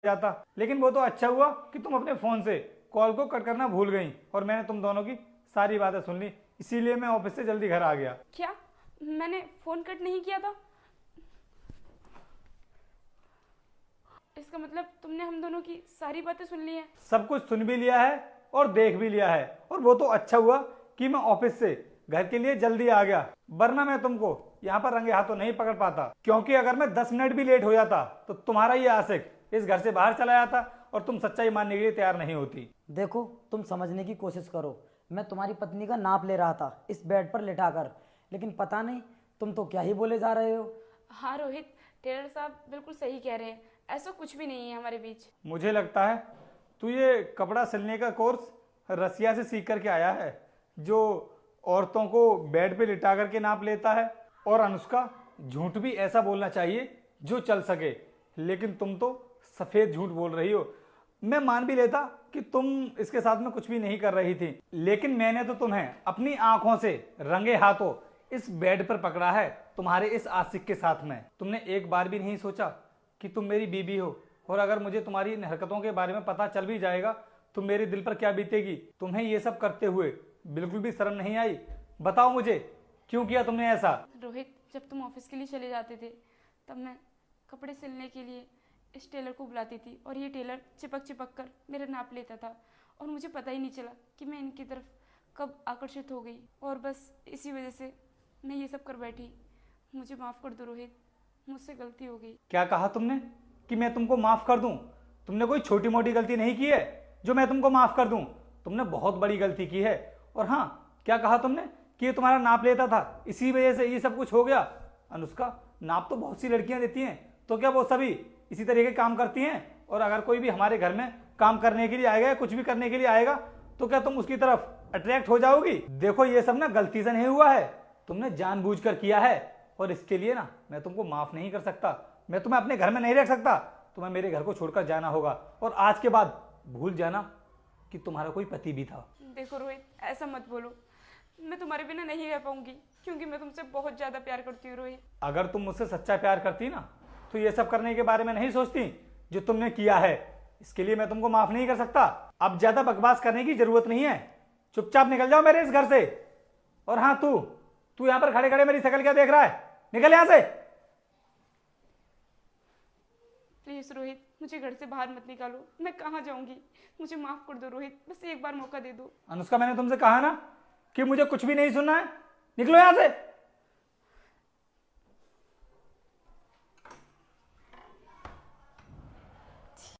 जाता, लेकिन वो तो अच्छा हुआ कि तुम अपने फोन से कॉल को कट करना भूल गई और मैंने तुम दोनों की सारी बातें सुन ली, इसीलिए मैं ऑफिस से जल्दी घर आ गया। क्या मैंने फोन कट नहीं किया था? इसका मतलब तुमने हम दोनों की सारी बातें सुन ली हैं? सब कुछ सुन भी लिया है और देख भी लिया है, और वो तो अच्छा हुआ कि मैं ऑफिस से घर के लिए जल्दी आ गया, वरना मैं तुमको यहाँ पर रंगे हाथों नहीं पकड़ पाता, क्योंकि अगर मैं 10 मिनट भी लेट हो जाता तो तुम्हारा ये आशिक इस घर से बाहर चला जाता और तुम सच्चाई मानने के लिए तैयार नहीं होती। देखो, तुम समझने की कोशिश करो। मैं तुम्हारी पत्नी का नाप ले रहा था इस बेड पर लिटाकर, लेकिन पता नहीं तुम तो क्या ही बोले जा रहे हो। हाँ रोहित, टेलर साहब बिल्कुल सही कह रहे हैं, ऐसा कुछ भी नहीं है हमारे बीच। मुझे लगता है तू ये कपड़ा सिलने का कोर्स रसिया से सीख करके आया है, जो औरतों को बेड पे लिटा करके नाप लेता है। और अनुष्का, झूठ भी ऐसा बोलना चाहिए जो चल सके, लेकिन तुम तो सफेद झूठ बोल रही हो। मैं मान भी लेता कि तुम इसके साथ में कुछ भी नहीं कर रही थी, लेकिन मैंने तो तुम्हें अपनी आंखों से रंगे हाथों इस बेड पर पकड़ा है तुम्हारे इस आशिक के साथ में। तुमने एक बार भी नहीं सोचा कि तुम मेरी बीबी हो, और अगर मुझे तुम्हारी इन हरकतों के बारे में पता चल भी जाएगा तो मेरे दिल पर क्या बीतेगी। तुम्हें ये सब करते हुए बिल्कुल भी शर्म नहीं आई? बताओ मुझे, क्यों किया तुमने ऐसा? रोहित, जब तुम ऑफिस के लिए चले जाते थे तब मैं कपड़े सिलने के लिए इस टेलर को बुलाती थी, और ये टेलर चिपक चिपक कर मेरा नाप लेता था, और मुझे पता ही नहीं चला कि मैं इनकी तरफ कब आकर्षित हो गई, और बस इसी वजह से मैं ये सब कर बैठी। मुझे माफ़ कर दो रोहित, मुझसे गलती हो गई। क्या कहा तुमने कि मैं तुमको माफ कर दूं? तुमने कोई छोटी मोटी गलती नहीं की है जो मैं तुमको माफ कर दूं। तुमने बहुत बड़ी गलती की है। और हाँ, क्या कहा तुमने कि ये तुम्हारा नाप लेता था, इसी वजह से ये सब कुछ हो गया? अनुष्का, नाप तो बहुत सी लड़कियां देती हैं, तो क्या वो सभी इसी तरीके काम करती हैं? और अगर कोई भी हमारे घर में काम करने के लिए आएगा या कुछ भी करने के लिए आएगा तो क्या तुम उसकी तरफ अट्रैक्ट हो जाओगी? देखो, ये सब ना गलती से नहीं हुआ है, तुमने जानबूझकर किया है, और इसके लिए ना मैं तुमको माफ नहीं कर सकता। मैं तुम्हें अपने घर में नहीं रख सकता, तुम्हें मेरे घर को छोड़कर जाना होगा, और आज के बाद भूल जाना कि तुम्हारा कोई पति भी था। देखो रोहित, ऐसा मत बोलो, मैं तुम्हारे बिना नहीं रह पाऊंगी, क्योंकि मैं तुमसे बहुत ज्यादा प्यार करती हूँ रोहित। अगर तुम मुझसे सच्चा प्यार करती ना तो ये सब करने के बारे में नहीं सोचती जो तुमने किया है। इसके लिए मैं तुमको माफ नहीं कर सकता। अब ज्यादा बकवास करने की जरूरत नहीं है, चुपचाप निकल जाओ मेरे इस घर से। और हाँ, तू यहां पर खड़े खड़े मेरी शक्ल क्या देख रहा है? निकल यहां से। प्लीज रोहित, मुझे घर से बाहर मत निकालो, मैं कहाँ जाऊंगी? मुझे माफ कर दो रोहित, बस एक बार मौका दे दो। अनुष्का, मैंने तुमसे कहा ना कि मुझे कुछ भी नहीं सुनना है। निकलो यहां से।